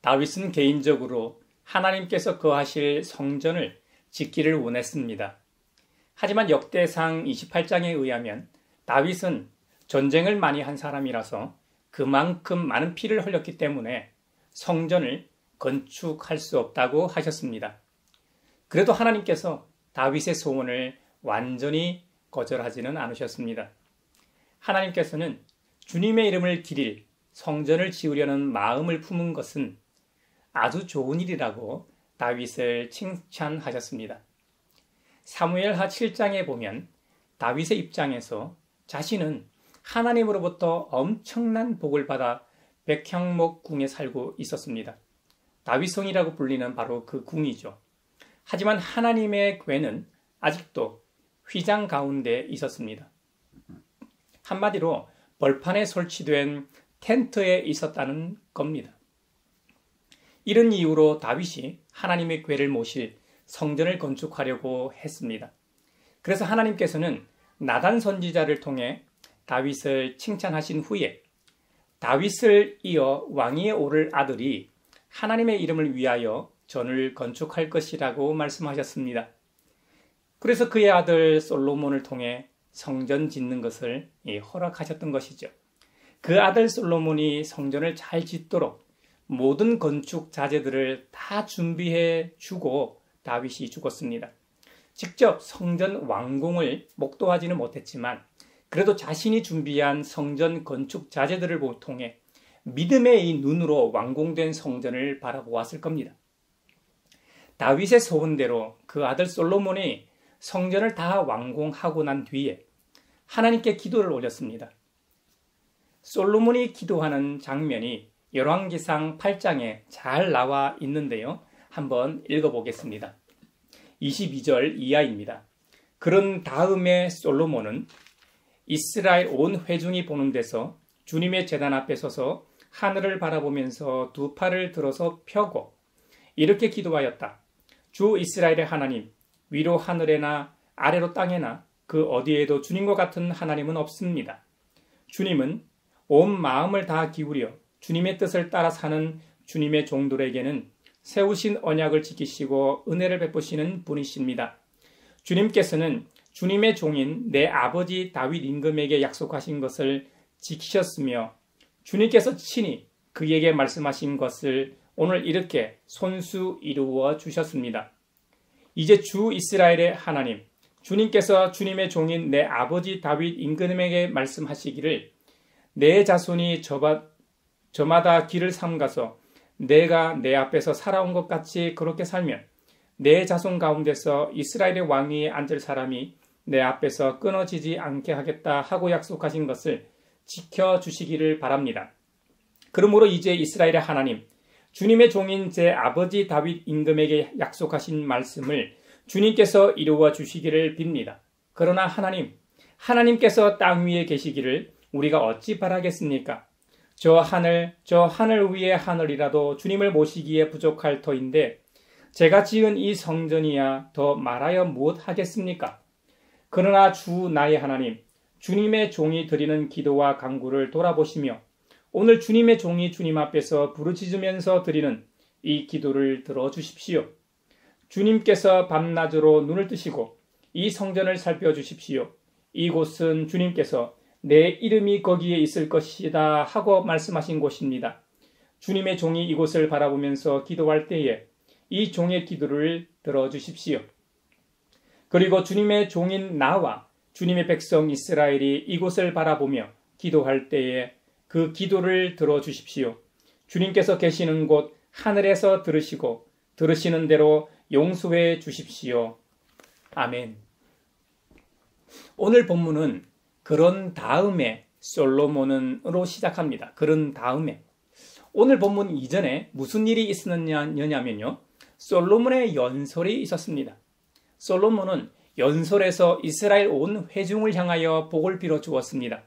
다윗은 개인적으로 하나님께서 거하실 성전을 짓기를 원했습니다. 하지만 역대상 28장에 의하면 다윗은 전쟁을 많이 한 사람이라서 그만큼 많은 피를 흘렸기 때문에 성전을 건축할 수 없다고 하셨습니다. 그래도 하나님께서 다윗의 소원을 완전히 거절하지는 않으셨습니다. 하나님께서는 주님의 이름을 기릴 성전을 지으려는 마음을 품은 것은 아주 좋은 일이라고 다윗을 칭찬하셨습니다. 사무엘하 7장에 보면 다윗의 입장에서 자신은 하나님으로부터 엄청난 복을 받아 백향목 궁에 살고 있었습니다. 다윗성이라고 불리는 바로 그 궁이죠. 하지만 하나님의 궤는 아직도 휘장 가운데 있었습니다. 한마디로 벌판에 설치된 텐트에 있었다는 겁니다. 이런 이유로 다윗이 하나님의 궤를 모실 성전을 건축하려고 했습니다. 그래서 하나님께서는 나단 선지자를 통해 다윗을 칭찬하신 후에 다윗을 이어 왕위에 오를 아들이 하나님의 이름을 위하여 전을 건축할 것이라고 말씀하셨습니다. 그래서 그의 아들 솔로몬을 통해 성전 짓는 것을 허락하셨던 것이죠. 그 아들 솔로몬이 성전을 잘 짓도록 모든 건축 자재들을 다 준비해 주고 다윗이 죽었습니다. 직접 성전 완공을 목도하지는 못했지만 그래도 자신이 준비한 성전 건축 자재들을 통해 믿음의 이 눈으로 완공된 성전을 바라보았을 겁니다. 다윗의 소원대로 그 아들 솔로몬이 성전을 다 완공하고 난 뒤에 하나님께 기도를 올렸습니다. 솔로몬이 기도하는 장면이 열왕기상 8장에 잘 나와 있는데요. 한번 읽어보겠습니다. 22절 이하입니다. 그런 다음에 솔로몬은 이스라엘 온 회중이 보는 데서 주님의 제단 앞에 서서 하늘을 바라보면서 두 팔을 들어서 펴고 이렇게 기도하였다. 주 이스라엘의 하나님, 위로 하늘에나 아래로 땅에나 그 어디에도 주님과 같은 하나님은 없습니다. 주님은 온 마음을 다 기울여 주님의 뜻을 따라 사는 주님의 종들에게는 세우신 언약을 지키시고 은혜를 베푸시는 분이십니다. 주님께서는 주님의 종인 내 아버지 다윗 임금에게 약속하신 것을 지키셨으며 주님께서 친히 그에게 말씀하신 것을 오늘 이렇게 손수 이루어 주셨습니다. 이제 주 이스라엘의 하나님, 주님께서 주님의 종인 내 아버지 다윗 임금에게 말씀하시기를 내 자손이 저마다 길을 삼가서 내가 내 앞에서 살아온 것 같이 그렇게 살면 내 자손 가운데서 이스라엘의 왕위에 앉을 사람이 내 앞에서 끊어지지 않게 하겠다 하고 약속하신 것을 지켜주시기를 바랍니다. 그러므로 이제 이스라엘의 하나님, 주님의 종인 제 아버지 다윗 임금에게 약속하신 말씀을 주님께서 이루어 주시기를 빕니다. 그러나 하나님께서 땅 위에 계시기를 우리가 어찌 바라겠습니까? 저 하늘 위의 하늘이라도 주님을 모시기에 부족할 터인데 제가 지은 이 성전이야 더 말하여 무엇 하겠습니까? 그러나 주 나의 하나님, 주님의 종이 드리는 기도와 간구를 돌아보시며 오늘 주님의 종이 주님 앞에서 부르짖으면서 드리는 이 기도를 들어주십시오. 주님께서 밤낮으로 눈을 뜨시고 이 성전을 살펴주십시오. 이곳은 주님께서 내 이름이 거기에 있을 것이다 하고 말씀하신 곳입니다. 주님의 종이 이곳을 바라보면서 기도할 때에 이 종의 기도를 들어주십시오. 그리고 주님의 종인 나와 주님의 백성 이스라엘이 이곳을 바라보며 기도할 때에 그 기도를 들어주십시오. 주님께서 계시는 곳 하늘에서 들으시고 들으시는 대로 용서해 주십시오. 아멘. 오늘 본문은 그런 다음에 솔로몬으로 시작합니다. 그런 다음에 오늘 본문 이전에 무슨 일이 있었느냐면요. 솔로몬의 연설이 있었습니다. 솔로몬은 연설에서 이스라엘 온 회중을 향하여 복을 빌어 주었습니다.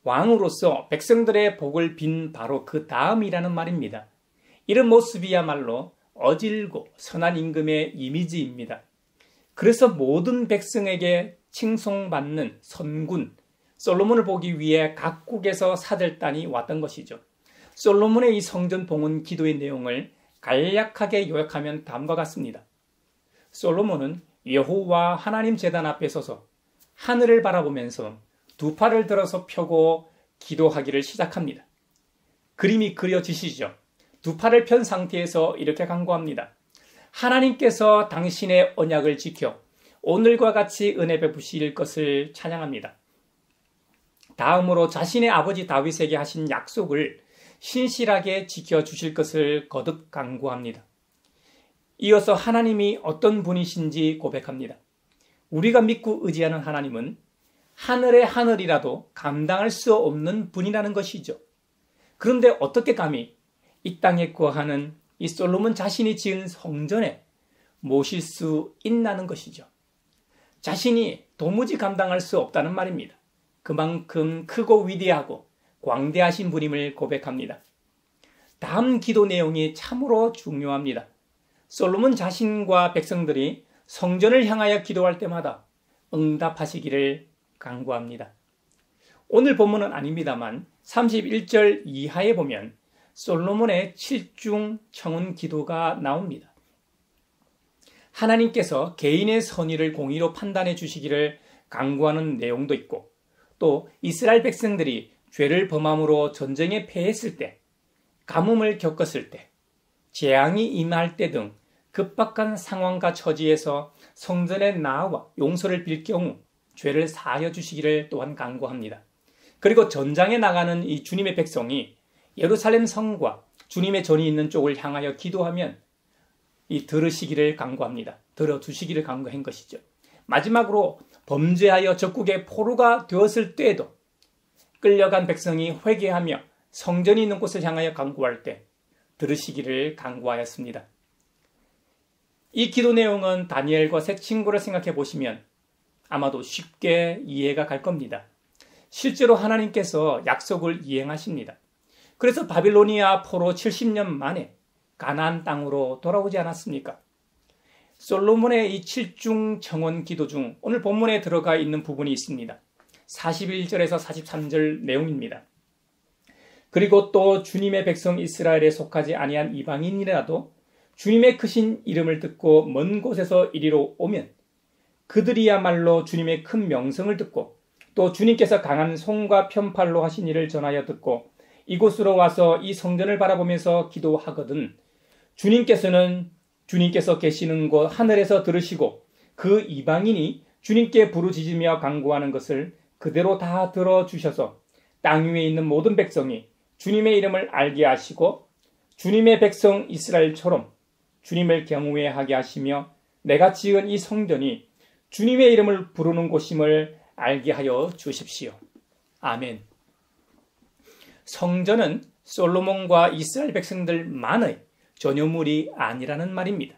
왕으로서 백성들의 복을 빈 바로 그 다음이라는 말입니다. 이런 모습이야말로 어질고 선한 임금의 이미지입니다. 그래서 모든 백성에게 칭송받는 선군 솔로몬을 보기 위해 각국에서 사절단이 왔던 것이죠. 솔로몬의 이 성전 봉헌 기도의 내용을 간략하게 요약하면 다음과 같습니다. 솔로몬은 여호와 하나님 제단 앞에 서서 하늘을 바라보면서 두 팔을 들어서 펴고 기도하기를 시작합니다. 그림이 그려지시죠? 두 팔을 편 상태에서 이렇게 간구합니다. 하나님께서 당신의 언약을 지켜 오늘과 같이 은혜 베푸실 것을 찬양합니다. 다음으로 자신의 아버지 다윗에게 하신 약속을 신실하게 지켜주실 것을 거듭 간구합니다. 이어서 하나님이 어떤 분이신지 고백합니다. 우리가 믿고 의지하는 하나님은 하늘의 하늘이라도 감당할 수 없는 분이라는 것이죠. 그런데 어떻게 감히 이 땅에 거하는 이 솔로몬 자신이 지은 성전에 모실 수 있나는 것이죠. 자신이 도무지 감당할 수 없다는 말입니다. 그만큼 크고 위대하고 광대하신 분임을 고백합니다. 다음 기도 내용이 참으로 중요합니다. 솔로몬 자신과 백성들이 성전을 향하여 기도할 때마다 응답하시기를 간구합니다. 오늘 본문은 아닙니다만 31절 이하에 보면 솔로몬의 7중 청혼 기도가 나옵니다. 하나님께서 개인의 선의를 공의로 판단해 주시기를 간구하는 내용도 있고, 또 이스라엘 백성들이 죄를 범함으로 전쟁에 패했을 때, 가뭄을 겪었을 때, 재앙이 임할 때 등 급박한 상황과 처지에서 성전에 나와 용서를 빌 경우 죄를 사하여 주시기를 또한 간구합니다. 그리고 전장에 나가는 이 주님의 백성이 예루살렘 성과 주님의 전이 있는 쪽을 향하여 기도하면 이 들으시기를 간구합니다. 들어주시기를 간구한 것이죠. 마지막으로 범죄하여 적국의 포로가 되었을 때에도 끌려간 백성이 회개하며 성전이 있는 곳을 향하여 간구할 때 들으시기를 간구하였습니다. 이 기도 내용은 다니엘과 세 친구를 생각해 보시면 아마도 쉽게 이해가 갈 겁니다. 실제로 하나님께서 약속을 이행하십니다. 그래서 바빌로니아 포로 70년 만에 가나안 땅으로 돌아오지 않았습니까? 솔로몬의 이 7중 청혼 기도 중 오늘 본문에 들어가 있는 부분이 있습니다. 41절에서 43절 내용입니다. 그리고 또 주님의 백성 이스라엘에 속하지 아니한 이방인이라도 주님의 크신 이름을 듣고 먼 곳에서 이리로 오면 그들이야말로 주님의 큰 명성을 듣고 또 주님께서 강한 손과 편팔로 하신 일을 전하여 듣고 이곳으로 와서 이 성전을 바라보면서 기도하거든 주님께서 계시는 곳 하늘에서 들으시고 그 이방인이 주님께 부르짖으며 간구하는 것을 그대로 다 들어주셔서 땅 위에 있는 모든 백성이 주님의 이름을 알게 하시고 주님의 백성 이스라엘처럼 주님을 경외하게 하시며 내가 지은 이 성전이 주님의 이름을 부르는 곳임을 알게 하여 주십시오. 아멘. 성전은 솔로몬과 이스라엘 백성들만의 전유물이 아니라는 말입니다.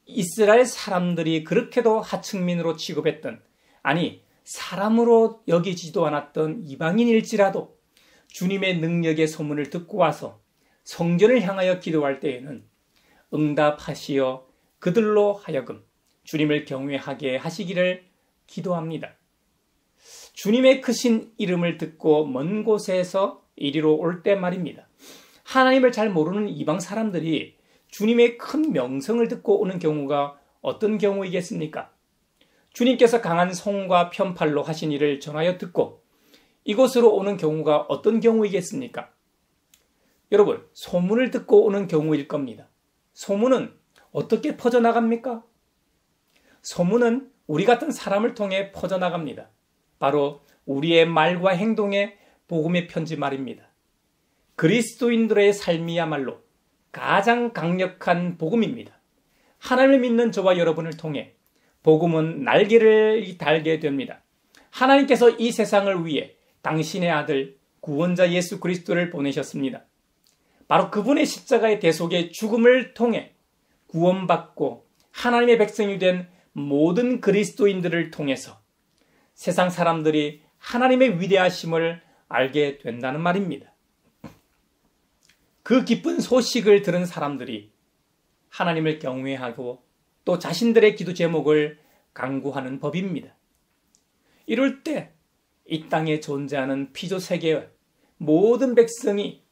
이스라엘 사람들이 그렇게도 하층민으로 취급했던, 아니 사람으로 여기지도 않았던 이방인일지라도 주님의 능력의 소문을 듣고 와서 성전을 향하여 기도할 때에는 응답하시어 그들로 하여금 주님을 경외하게 하시기를 기도합니다. 주님의 크신 이름을 듣고 먼 곳에서 이리로 올 때 말입니다. 하나님을 잘 모르는 이방 사람들이 주님의 큰 명성을 듣고 오는 경우가 어떤 경우이겠습니까? 주님께서 강한 손과 편팔로 하신 일을 전하여 듣고 이곳으로 오는 경우가 어떤 경우이겠습니까? 여러분, 소문을 듣고 오는 경우일 겁니다. 소문은 어떻게 퍼져나갑니까? 소문은 우리 같은 사람을 통해 퍼져나갑니다. 바로 우리의 말과 행동의 복음의 편지 말입니다. 그리스도인들의 삶이야말로 가장 강력한 복음입니다. 하나님을 믿는 저와 여러분을 통해 복음은 날개를 달게 됩니다. 하나님께서 이 세상을 위해 당신의 아들 구원자 예수 그리스도를 보내셨습니다. 바로 그분의 십자가의 대속의 죽음을 통해 구원받고 하나님의 백성이 된 모든 그리스도인들을 통해서 세상 사람들이 하나님의 위대하심을 알게 된다는 말입니다. 그 기쁜 소식을 들은 사람들이 하나님을 경외하고 또 자신들의 기도 제목을 간구하는 법입니다. 이럴 때 이 땅에 존재하는 피조 세계의 모든 백성이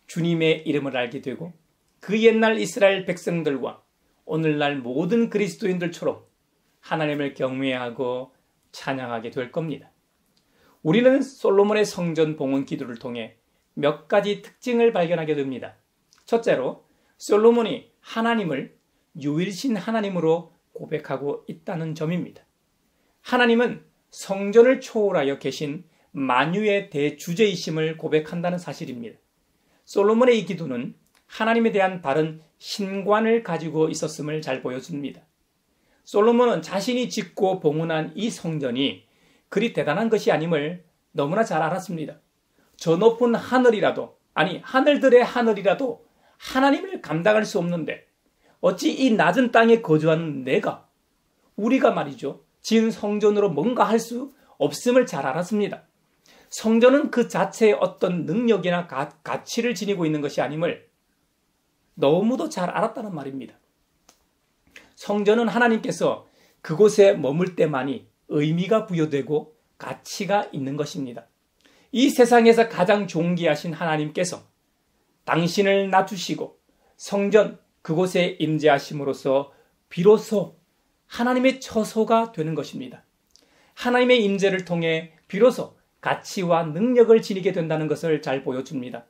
주님의 이름을 알게 되고 그 옛날 이스라엘 백성들과 오늘날 모든 그리스도인들처럼 하나님을 경외하고 찬양하게 될 겁니다. 우리는 솔로몬의 성전 봉헌 기도를 통해 몇 가지 특징을 발견하게 됩니다. 첫째로 솔로몬이 하나님을 유일신 하나님으로 고백하고 있다는 점입니다. 하나님은 성전을 초월하여 계신 만유의 대주제이심을 고백한다는 사실입니다. 솔로몬의 이 기도는 하나님에 대한 바른 신관을 가지고 있었음을 잘 보여줍니다. 솔로몬은 자신이 짓고 봉헌한 이 성전이 그리 대단한 것이 아님을 너무나 잘 알았습니다. 저 높은 하늘이라도, 아니 하늘들의 하늘이라도 하나님을 감당할 수 없는데 어찌 이 낮은 땅에 거주하는 내가, 우리가 말이죠, 지은 성전으로 뭔가 할 수 없음을 잘 알았습니다. 성전은 그 자체의 어떤 능력이나 가치를 지니고 있는 것이 아님을 너무도 잘 알았다는 말입니다. 성전은 하나님께서 그곳에 머물 때만이 의미가 부여되고 가치가 있는 것입니다. 이 세상에서 가장 존귀하신 하나님께서 당신을 낮추시고 성전 그곳에 임재하심으로써 비로소 하나님의 처소가 되는 것입니다. 하나님의 임재를 통해 비로소 가치와 능력을 지니게 된다는 것을 잘 보여줍니다.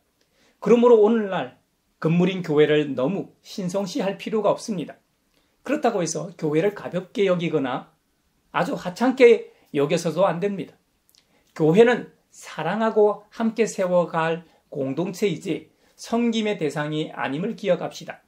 그러므로 오늘날 건물인 교회를 너무 신성시할 필요가 없습니다. 그렇다고 해서 교회를 가볍게 여기거나 아주 하찮게 여겨서도 안 됩니다. 교회는 사랑하고 함께 세워갈 공동체이지 섬김의 대상이 아님을 기억합시다.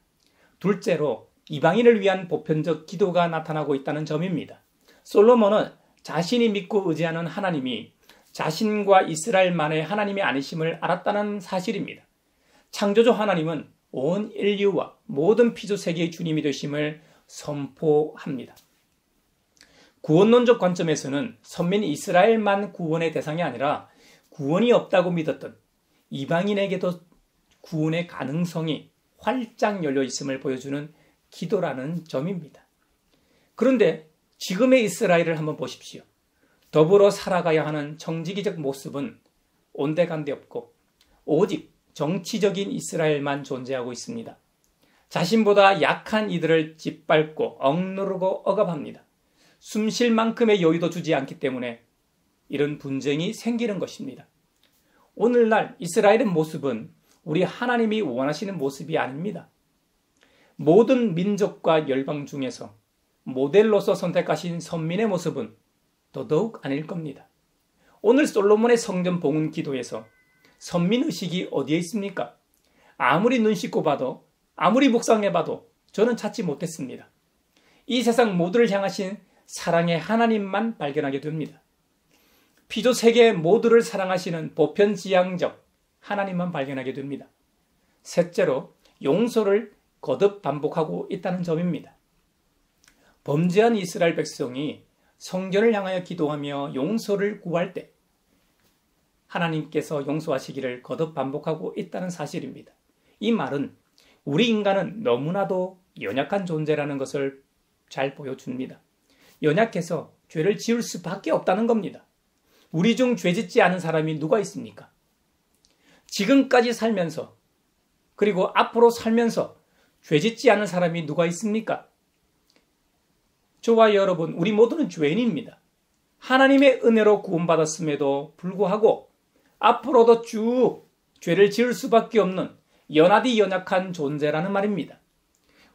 둘째로 이방인을 위한 보편적 기도가 나타나고 있다는 점입니다. 솔로몬은 자신이 믿고 의지하는 하나님이 자신과 이스라엘만의 하나님이 아니심을 알았다는 사실입니다. 창조주 하나님은 온 인류와 모든 피조 세계의 주님이 되심을 선포합니다. 구원론적 관점에서는 선민 이스라엘만 구원의 대상이 아니라 구원이 없다고 믿었던 이방인에게도 구원의 가능성이 활짝 열려 있음을 보여주는 기도라는 점입니다. 그런데 지금의 이스라엘을 한번 보십시오. 더불어 살아가야 하는 정치기적 모습은 온데간데 없고 오직 정치적인 이스라엘만 존재하고 있습니다. 자신보다 약한 이들을 짓밟고 억누르고 억압합니다. 숨 쉴 만큼의 여유도 주지 않기 때문에 이런 분쟁이 생기는 것입니다. 오늘날 이스라엘의 모습은 우리 하나님이 원하시는 모습이 아닙니다. 모든 민족과 열방 중에서 모델로서 선택하신 선민의 모습은 더더욱 아닐 겁니다. 오늘 솔로몬의 성전 봉헌 기도에서 선민의식이 어디에 있습니까? 아무리 눈 씻고 봐도, 아무리 묵상해봐도 저는 찾지 못했습니다. 이 세상 모두를 향하신 사랑의 하나님만 발견하게 됩니다. 피조 세계 모두를 사랑하시는 보편지향적 하나님만 발견하게 됩니다. 셋째로 용서를 거듭 반복하고 있다는 점입니다. 범죄한 이스라엘 백성이 성전을 향하여 기도하며 용서를 구할 때 하나님께서 용서하시기를 거듭 반복하고 있다는 사실입니다. 이 말은 우리 인간은 너무나도 연약한 존재라는 것을 잘 보여줍니다. 연약해서 죄를 지을 수밖에 없다는 겁니다. 우리 중 죄 짓지 않은 사람이 누가 있습니까? 지금까지 살면서 그리고 앞으로 살면서 죄 짓지 않은 사람이 누가 있습니까? 저와 여러분, 우리 모두는 죄인입니다. 하나님의 은혜로 구원받았음에도 불구하고 앞으로도 쭉 죄를 지을 수밖에 없는 연하디 연약한 존재라는 말입니다.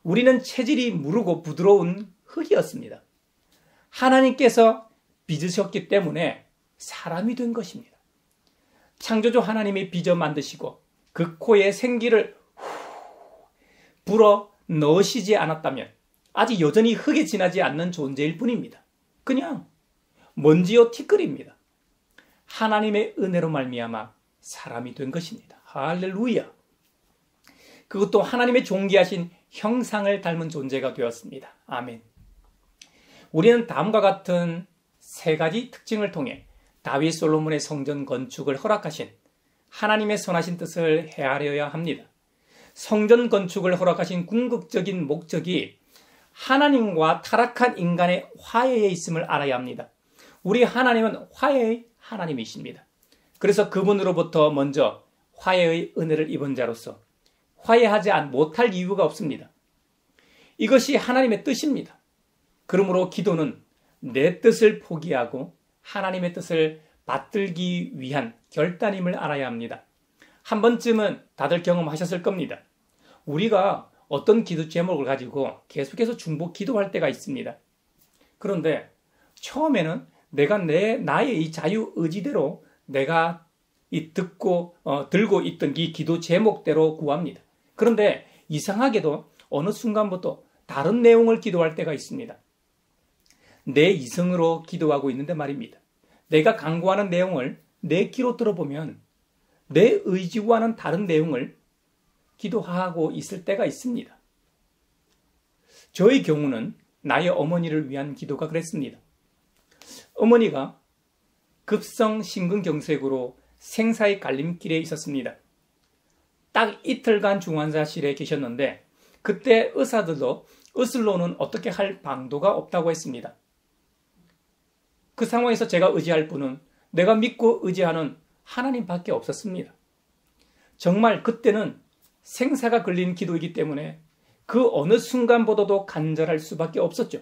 우리는 체질이 무르고 부드러운 흙이었습니다. 하나님께서 빚으셨기 때문에 사람이 된 것입니다. 창조주 하나님이 빚어 만드시고 그 코에 생기를 불어 넣으시지 않았다면 아직 여전히 흙에 지나지 않는 존재일 뿐입니다. 그냥 먼지요 티끌입니다. 하나님의 은혜로 말미암아 사람이 된 것입니다. 할렐루야. 그것도 하나님의 존귀하신 형상을 닮은 존재가 되었습니다. 아멘. 우리는 다음과 같은 세 가지 특징을 통해 다윗 솔로몬의 성전 건축을 허락하신 하나님의 선하신 뜻을 헤아려야 합니다. 성전 건축을 허락하신 궁극적인 목적이 하나님과 타락한 인간의 화해에 있음을 알아야 합니다. 우리 하나님은 화해의 하나님이십니다. 그래서 그분으로부터 먼저 화해의 은혜를 입은 자로서 화해하지 못할 이유가 없습니다. 이것이 하나님의 뜻입니다. 그러므로 기도는 내 뜻을 포기하고 하나님의 뜻을 받들기 위한 결단임을 알아야 합니다. 한 번쯤은 다들 경험하셨을 겁니다. 우리가 어떤 기도 제목을 가지고 계속해서 중복 기도할 때가 있습니다. 그런데 처음에는 내가 나의 이 자유 의지대로 내가 들고 있던 이 기도 제목대로 구합니다. 그런데 이상하게도 어느 순간부터 다른 내용을 기도할 때가 있습니다. 내 이성으로 기도하고 있는데 말입니다. 내가 간구하는 내용을 내 귀로 들어보면 내 의지와는 다른 내용을 기도하고 있을 때가 있습니다. 저의 경우는 나의 어머니를 위한 기도가 그랬습니다. 어머니가 급성 심근경색으로 생사의 갈림길에 있었습니다. 딱 이틀간 중환자실에 계셨는데 그때 의사들도 의술로는 어떻게 할 방도가 없다고 했습니다. 그 상황에서 제가 의지할 분은 내가 믿고 의지하는 하나님밖에 없었습니다. 정말 그때는 생사가 걸린 기도이기 때문에 그 어느 순간보다도 간절할 수밖에 없었죠.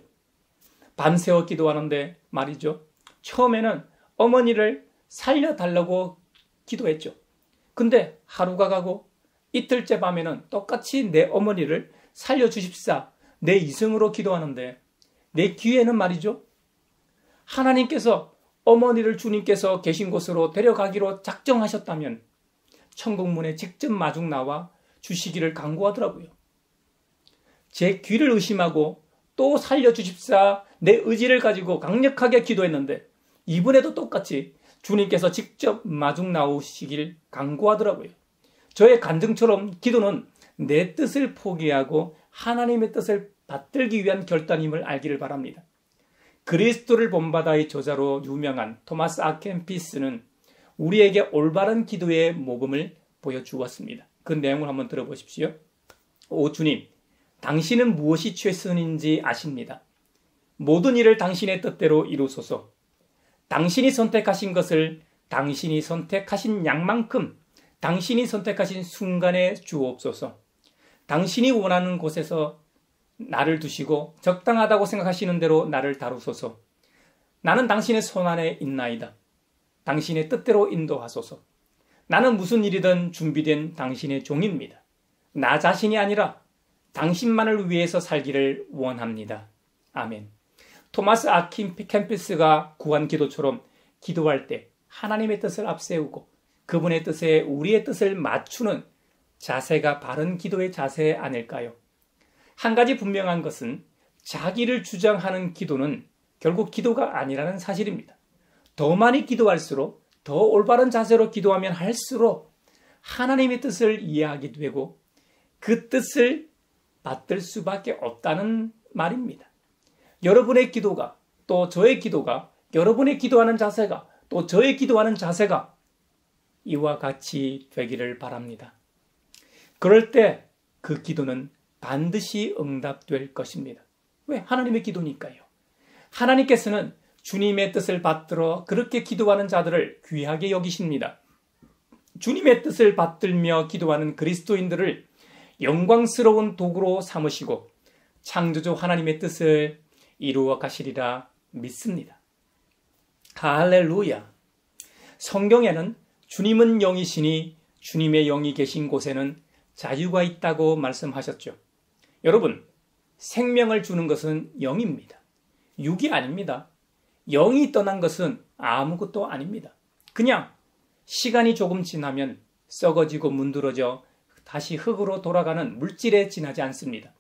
밤새워 기도하는데 말이죠. 처음에는 어머니를 살려달라고 기도했죠. 근데 하루가 가고 이틀째 밤에는 똑같이 내 어머니를 살려주십사 내 이성으로 기도하는데 내 귀에는 말이죠. 하나님께서 어머니를 주님께서 계신 곳으로 데려가기로 작정하셨다면 천국문에 직접 마중 나와 주시기를 간구하더라고요. 제 귀를 의심하고 또 살려주십사 내 의지를 가지고 강력하게 기도했는데 이번에도 똑같이 주님께서 직접 마중 나오시길 간구하더라고요. 저의 간증처럼 기도는 내 뜻을 포기하고 하나님의 뜻을 받들기 위한 결단임을 알기를 바랍니다. 그리스도를 본받아의 저자로 유명한 토마스 아켄피스는 우리에게 올바른 기도의 모범을 보여주었습니다. 그 내용을 한번 들어보십시오. 오 주님, 당신은 무엇이 최선인지 아십니다. 모든 일을 당신의 뜻대로 이루소서. 당신이 선택하신 것을 당신이 선택하신 양만큼 당신이 선택하신 순간에 주옵소서. 당신이 원하는 곳에서 나를 두시고 적당하다고 생각하시는 대로 나를 다루소서. 나는 당신의 손안에 있나이다. 당신의 뜻대로 인도하소서. 나는 무슨 일이든 준비된 당신의 종입니다. 나 자신이 아니라 당신만을 위해서 살기를 원합니다. 아멘. 토마스 아킨캠피스가 구한 기도처럼 기도할 때 하나님의 뜻을 앞세우고 그분의 뜻에 우리의 뜻을 맞추는 자세가 바른 기도의 자세 아닐까요? 한 가지 분명한 것은 자기를 주장하는 기도는 결국 기도가 아니라는 사실입니다. 더 많이 기도할수록 더 올바른 자세로 기도하면 할수록 하나님의 뜻을 이해하게 되고 그 뜻을 받들 수밖에 없다는 말입니다. 여러분의 기도가 또 저의 기도가 여러분의 기도하는 자세가 또 저의 기도하는 자세가 이와 같이 되기를 바랍니다. 그럴 때 그 기도는 반드시 응답될 것입니다. 왜? 하나님의 기도니까요. 하나님께서는 주님의 뜻을 받들어 그렇게 기도하는 자들을 귀하게 여기십니다. 주님의 뜻을 받들며 기도하는 그리스도인들을 영광스러운 도구로 삼으시고 창조주 하나님의 뜻을 이루어 가시리라 믿습니다. 할렐루야. 성경에는 주님은 영이시니 주님의 영이 계신 곳에는 자유가 있다고 말씀하셨죠. 여러분, 생명을 주는 것은 영입니다. 육이 아닙니다. 영이 떠난 것은 아무것도 아닙니다. 그냥 시간이 조금 지나면 썩어지고 문드러져 다시 흙으로 돌아가는 물질에 지나지 않습니다.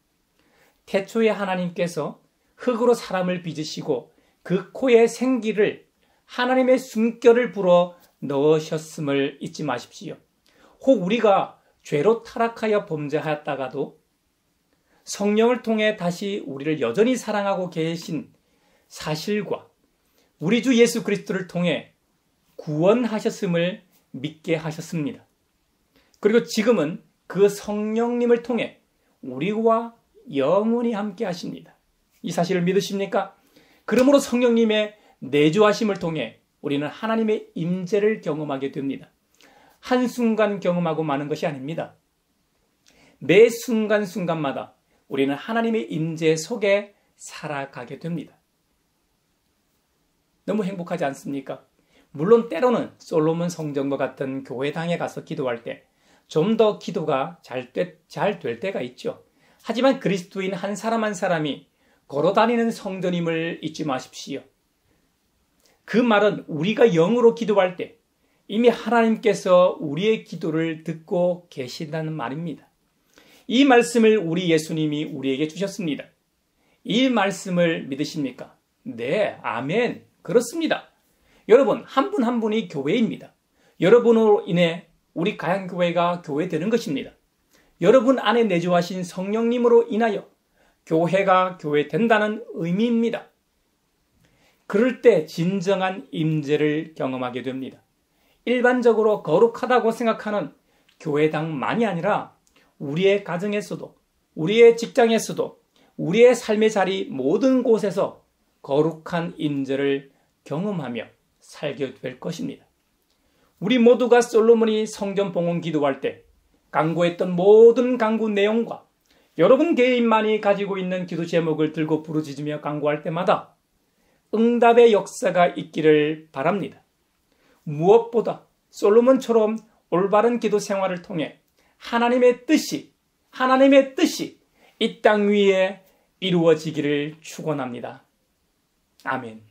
태초에 하나님께서 흙으로 사람을 빚으시고 그 코에 생기를 하나님의 숨결을 불어 넣으셨음을 잊지 마십시오. 혹 우리가 죄로 타락하여 범죄하였다가도 성령을 통해 다시 우리를 여전히 사랑하고 계신 사실과 우리 주 예수 그리스도를 통해 구원하셨음을 믿게 하셨습니다. 그리고 지금은 그 성령님을 통해 우리와 영원히 함께 하십니다. 이 사실을 믿으십니까? 그러므로 성령님의 내주하심을 통해 우리는 하나님의 임재를 경험하게 됩니다. 한순간 경험하고 마는 것이 아닙니다. 매 순간순간마다 우리는 하나님의 임재 속에 살아가게 됩니다. 너무 행복하지 않습니까? 물론 때로는 솔로몬 성전과 같은 교회당에 가서 기도할 때 좀 더 기도가 잘 될 때가 있죠. 하지만 그리스도인 한 사람 한 사람이 걸어다니는 성전임을 잊지 마십시오. 그 말은 우리가 영으로 기도할 때 이미 하나님께서 우리의 기도를 듣고 계신다는 말입니다. 이 말씀을 우리 예수님이 우리에게 주셨습니다. 이 말씀을 믿으십니까? 네, 아멘. 그렇습니다. 여러분, 한 분 한 분이 교회입니다. 여러분으로 인해 우리 가양교회가 교회되는 것입니다. 여러분 안에 내주하신 성령님으로 인하여 교회가 교회된다는 의미입니다. 그럴 때 진정한 임재를 경험하게 됩니다. 일반적으로 거룩하다고 생각하는 교회당만이 아니라 우리의 가정에서도, 우리의 직장에서도, 우리의 삶의 자리 모든 곳에서 거룩한 임재를 경험하며 살게 될 것입니다. 우리 모두가 솔로몬이 성전 봉헌 기도할 때 간구했던 모든 간구 내용과 여러분 개인만이 가지고 있는 기도 제목을 들고 부르짖으며 간구할 때마다 응답의 역사가 있기를 바랍니다. 무엇보다 솔로몬처럼 올바른 기도 생활을 통해 하나님의 뜻이 이 땅 위에 이루어지기를 축원합니다. 아멘.